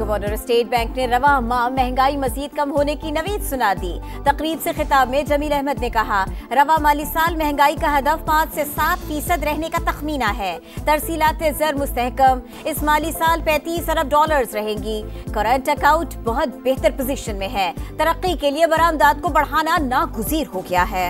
Governor state bank ने रवा माह महंगाई मजीद कम होने की नवीद सुना दी। तकरीब से खिताब में जमील अहमद ने कहा, रवा माली साल महंगाई का हदफ 5 से 7% रहने का तखमीना है। तरसीलात ज़र मुस्तहकम, इस माली साल $35 अरब रहेंगी। करंट अकाउंट बहुत बेहतर पोजीशन में है। तरक्की के लिए बरामदात को बढ़ाना नागुज़ीर हो गया है।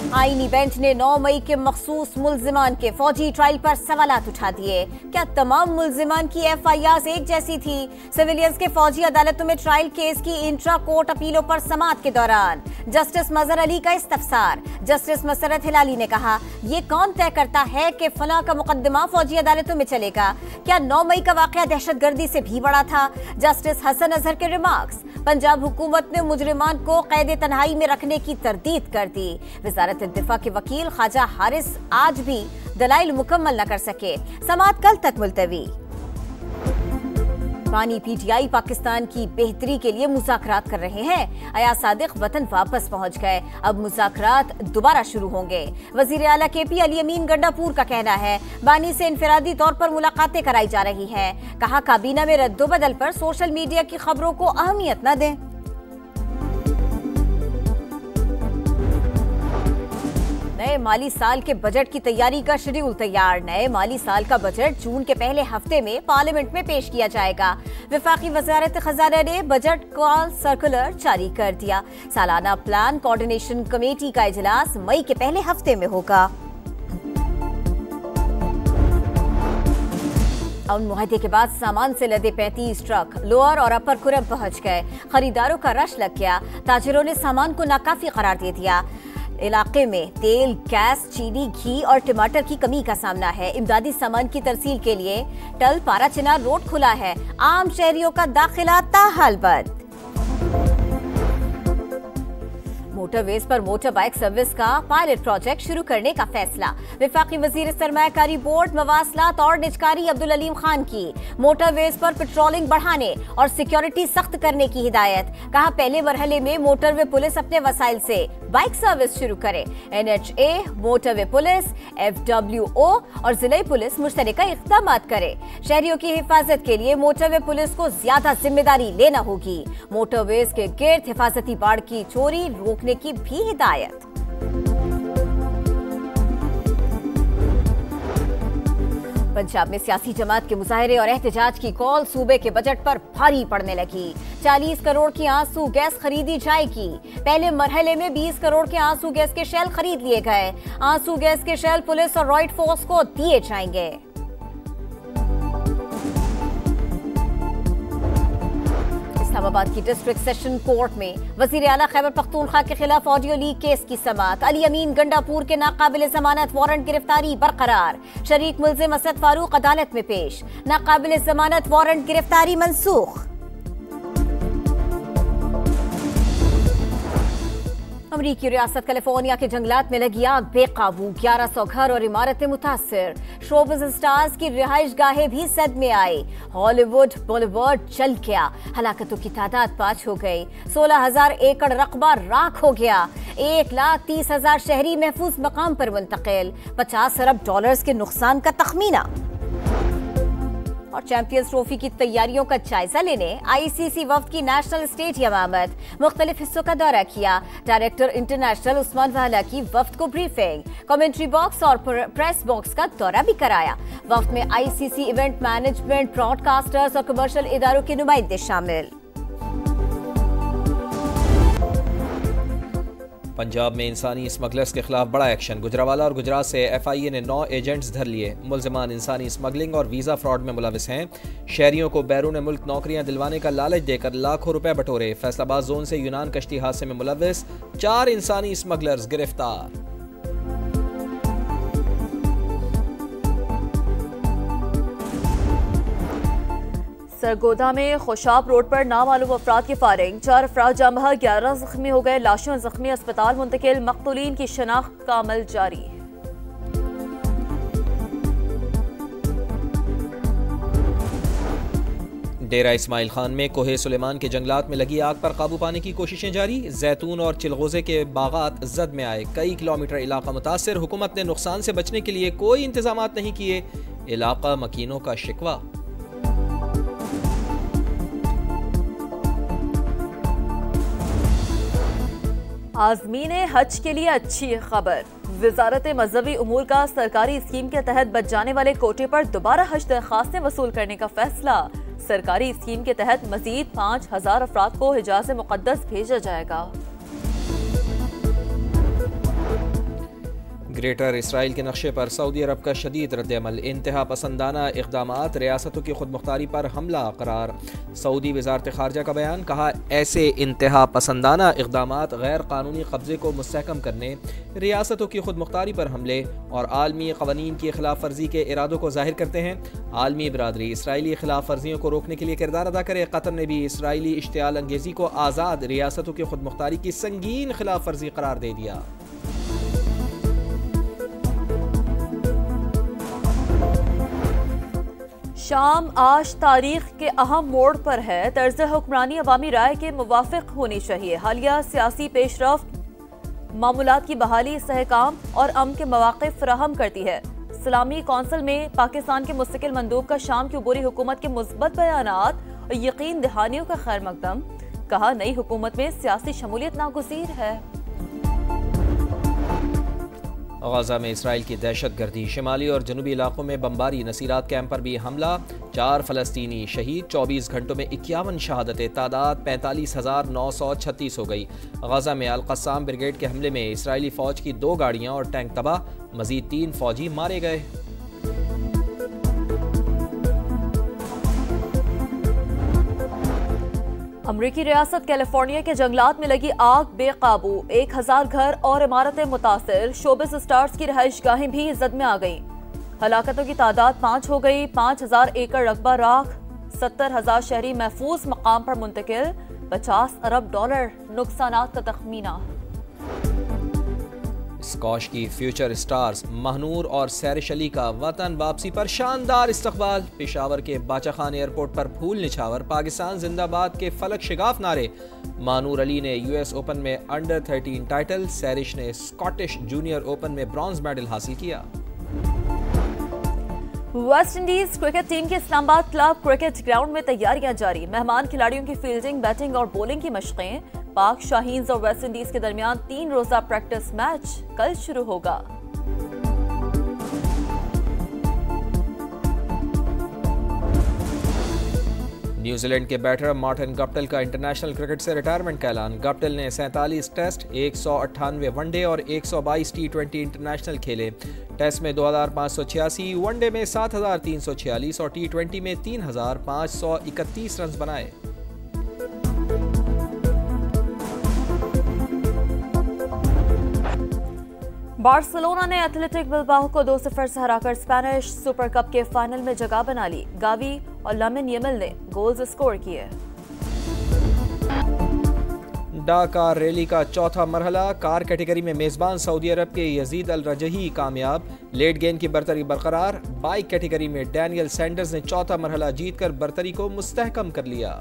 आईनी बेंच ने 9 मई के मखसूस मुल्जिमान के फौजी ट्रायल पर सवालात उठा दिए। क्या तमाम मुल्जिमान की FIRs एक जैसी थी? सिविलियंस के फौजी अदालतों में ट्रायल केस की इंट्रा कोर्ट अपीलों पर समाअत के दौरान जस्टिस मजहर अली का इस्तफसार। जस्टिस मसरत हिलाली ने कहा, ये कौन तय करता है कि फला का मुकदमा फौजी अदालतों में चलेगा? क्या 9 मई का वाकया दहशतगर्दी से भी बड़ा था? जस्टिस हसन अजहर के रिमार्क्स। पंजाब हुकूमत ने मुजरिमान को कैद तन्हाई में रखने की तरदीद कर दी। वजारत दिफा के वकील ख्वाजा हारिस आज भी दलाइल मुकम्मल न कर सके। समाअत कल तक मुलतवी। बानी PTI पाकिस्तान की बेहतरी के लिए मुज़ाकरात कर रहे हैं। अयाज सादिक वतन वापस पहुंच गए। अब मुज़ाकरात दोबारा शुरू होंगे। वज़ीर आला KP अली अमीन गंडापुर का कहना है, बानी से इनफरादी तौर पर मुलाकातें कराई जा रही हैं। कहा, काबीना में रद्दोबदल पर सोशल मीडिया की खबरों को अहमियत न दें। नए माली साल के बजट की तैयारी का शेड्यूल तैयार। नए माली साल का बजट जून के पहले हफ्ते में पार्लियामेंट में पेश किया जाएगा। वफाकी वजारत खजाना ने बजट का सर्कुलर जारी कर दिया। सालाना प्लान कोऑर्डिनेशन कमेटी का इजलास मई के पहले हफ्ते में होगा। अमन मुआहदे के बाद सामान से लदे 35 ट्रक लोअर और अपर कुरम पहुंच गए। खरीदारों का रश लग गया। ताजिरों ने सामान को नाकाफी करार दे दिया। इलाके में तेल, गैस, चीनी, घी और टमाटर की कमी का सामना है। इमदादी सामान की तरसील के लिए टल पारा चिनार रोड खुला है। आम शहरियों का दाखिला ताहाल बंद। मोटरवेज पर मोटर बाइक सर्विस का पायलट प्रोजेक्ट शुरू करने का फैसला। वफाकी वजीर सरमायाकारी बोर्ड मवासलात और निजकारी अब्दुल अलीम खान की मोटरवेज पर पेट्रोलिंग बढ़ाने और सिक्योरिटी सख्त करने की हिदायत। कहा, पहले मरहले में मोटरवे पुलिस अपने वसाइल से बाइक सर्विस शुरू करे। NHA, मोटरवे पुलिस, FWO और जिले पुलिस मुश्तरका इक़दाम करे। शहरियों की हिफाजत के लिए मोटरवे पुलिस को ज्यादा जिम्मेदारी लेना होगी। मोटरवेज के गिर्द हिफाजती बाड़ की चोरी रोकने की भी हिदायत। पंजाब में सियासी जमात के मुजाहरे और एहतजाज की कॉल। सूबे के बजट पर भारी पड़ने लगी। 40 करोड़ की आंसू गैस खरीदी जाएगी। पहले मरहले में 20 करोड़ के आंसू गैस के शेल खरीद लिए गए। आंसू गैस के शेल पुलिस और रॉयड फोर्स को दिए जाएंगे। इस्लामाबाद की डिस्ट्रिक्ट सेशन कोर्ट में वजीर आला खैबर पख्तूनख्वा के खिलाफ ऑडियो लीक केस की समाअत। अली अमीन गंडापुर के नाकाबिल जमानत वारंट गिरफ्तारी बरकरार। शरीक मुल्जिम असद फारूक अदालत में पेश। नाकाबिल जमानत वारंट गिरफ्तारी मंसूख। अमरीकी रियासत कैलिफोर्निया के जंगलात में लगी आग बेकाबू। 1100 घर और इमारतें मुतासिर। शोबिज़ स्टार्स की रिहाइश गाहें भी सद में आई। हॉलीवुड बॉलीवुड जल गया। हलाकतों की तादाद 5 हो गई। 16,000 एकड़ रकबा राख हो गया। 1,30,000 शहरी महफूज मकाम पर मुंतकिल। $50 अरब के नुकसान का तखमीना। और चैंपियंस ट्रॉफी की तैयारियों का जायजा लेने ICC वफ्द की नेशनल स्टेडियम आमद। मुख्तलिफ हिस्सों का दौरा किया। डायरेक्टर इंटरनेशनल उस्मान वाला की वफ्द को ब्रीफिंग, कमेंट्री बॉक्स और प्रेस बॉक्स का दौरा भी कराया। वफ्द में ICC इवेंट मैनेजमेंट, ब्रॉडकास्टर्स और कमर्शियल इदारों के नुमाइंदे शामिल। पंजाब में इंसानी स्मगलर्स के खिलाफ बड़ा एक्शन। गुजरावाला और गुजरात से FIA ने 9 एजेंट्स धर लिए। मुल्जिमान इंसानी स्मगलिंग और वीज़ा फ्रॉड में मुलविस हैं। शहरियों को बैरून मुल्क नौकरियां दिलवाने का लालच देकर लाखों रुपए बटोरे। फैसलाबाद जोन से यूनान कश्ती हादसे में मुलविस 4 इंसानी स्मगलर्स गिरफ्तार। सरगोदा में खुशाब रोड पर नामालूम अफराद की फायरिंग। 4 अफराद जाँ बहक, 11 जख्मी हो गए। लाशों जख्मी अस्पताल मुंतकिल। मकतूलीन की शनाख्त का अमल जारी। डेरा इस्माइल खान में कोहे सुलेमान के जंगलात में लगी आग पर काबू पाने की कोशिशें जारी। जैतून और चिलगोजे के बागात जद में आए, कई किलोमीटर इलाका मुतासर। हुकूमत ने नुकसान से बचने के लिए कोई इंतजाम नहीं किए, इलाका मकीनों का शिकवा। आज़मीन हज के लिए अच्छी खबर। वजारत मजहबी उमूर का सरकारी स्कीम के तहत बच जाने वाले कोटे पर दोबारा हज दरखास्तें वसूल करने का फैसला। सरकारी स्कीम के तहत मजीद 5000 अफराद को हिजाज़ मुक़द्दस भेजा जाएगा। ग्रेटर इसराइल के नक्शे पर सऊदी अरब का शदीद रद्द-ए-अमल। इंतहा पसंदाना इक़दामात, रियासतों की खुद मुख्तारी पर हमला करार। सऊदी वज़ारत ख़ारजा का बयान, कहा ऐसे इंतहा पसंदाना इक़दामात गैर कानूनी कब्ज़े को मुस्तहकम करने, रियासतों की खुद मुख्तारी पर हमले और आलमी क़वानीन की खिलाफ वर्जी के इरादों को ज़ाहिर करते हैं। आलमी बरादरी इसराइली खिलाफ वर्जियों को रोकने के लिए किरदार अदा करे। कतर ने भी इसराइली इश्तियाल अंगेज़ी को आज़ाद रियासतों की खुद मुख्तारी की संगीन खिलाफ वर्जी करार दे दिया। शाम आज तारीख के अहम मोड़ पर है। तर्ज हुक्मरानी अवामी राय के मुवाफिक होनी चाहिए। हालिया सियासी पेशरफ्त मामूलात की बहाली, इस्तेहकाम और अमन के मौक़े फराहम करती है। इस्लामी कौंसिल में पाकिस्तान के मुस्तकिल मंदूब का शाम की उबूरी हुकूमत के मुस्बत बयानात और यकीन दहानियों का खैर मकदम। कहा नई हुकूमत में सियासी शमूलियत नागुज़ीर है। गाज़ा में इसराइल की दहशत गर्दी, शिमाली और जनूबी इलाकों में बमबारी, नसीरात कैंप पर भी हमला, 4 फ़लस्तीनी शहीद। 24 घंटों में 51 शहादतें, तादाद 45,936 हो गई। गाज़ा में अल-क़स्साम ब्रिगेड के हमले में इसराइली फ़ौज की 2 गाड़ियाँ और टैंक तबाह, मज़ीद 3 फ़ौजी मारे गए। अमरीकी रियासत कैलिफोर्निया के जंगलात में लगी आग बेकाबू, 1000 घर और इमारतें मुतासिर। शोबिस स्टार्स की रहाइश गाहें भी जद में आ गईं। हलाकतों की तादाद 5 हो गई। 5000 एकड़ रकबा राख, 70,000 शहरी महफूज मकाम पर मुंतकिल। $50 अरब नुकसानात का तखमीना। स्कॉश की फ्यूचर स्टार्स महनूर और सैरिश अली का वतन वापसी पर शानदार इस्तकबाल। पेशावर के बाचा खान एयरपोर्ट पर फूल निछावर, पाकिस्तान जिंदाबाद के फलक शिगाफ नारे। महनूर अली ने US ओपन में अंडर 13 टाइटल, सैरिश ने स्कॉटिश जूनियर ओपन में ब्रॉन्ज मेडल हासिल किया। वेस्ट इंडीज क्रिकेट टीम के इस्लामाबाद क्लब क्रिकेट ग्राउंड में तैयारियां जारी। मेहमान खिलाड़ियों की फील्डिंग, बैटिंग और बॉलिंग की मशकें। पाक शाहीन्स और वेस्ट इंडीज के दरमियान 3 रोजा प्रैक्टिस मैच कल शुरू होगा। न्यूजीलैंड के बैटर मार्टिन गप्टिल का इंटरनेशनल क्रिकेट से रिटायरमेंट का ऐलान। गप्टिल ने 47 टेस्ट, 198 वनडे और 122 T20 इंटरनेशनल खेले। टेस्ट में 2586, वनडे में 7346 और T20 में 3531 रन बनाए। बार्सिलोना ने एथलेटिक बिलबाओ को 2-0 से हराकर स्पेनिश सुपर कप के फाइनल में जगह बना ली। गावी और लामिन यमल ने गोल्स स्कोर किए। डाकार रैली का चौथा मरहला, कार कैटेगरी में मेजबान सऊदी अरब के यजीद अल रजही कामयाब। लेट गेंद की बरतरी बरकरार। बाइक कैटेगरी में डैनियल सैंडर्स ने चौथा मरहला जीतकर बरतरी को मुस्तहकम कर लिया।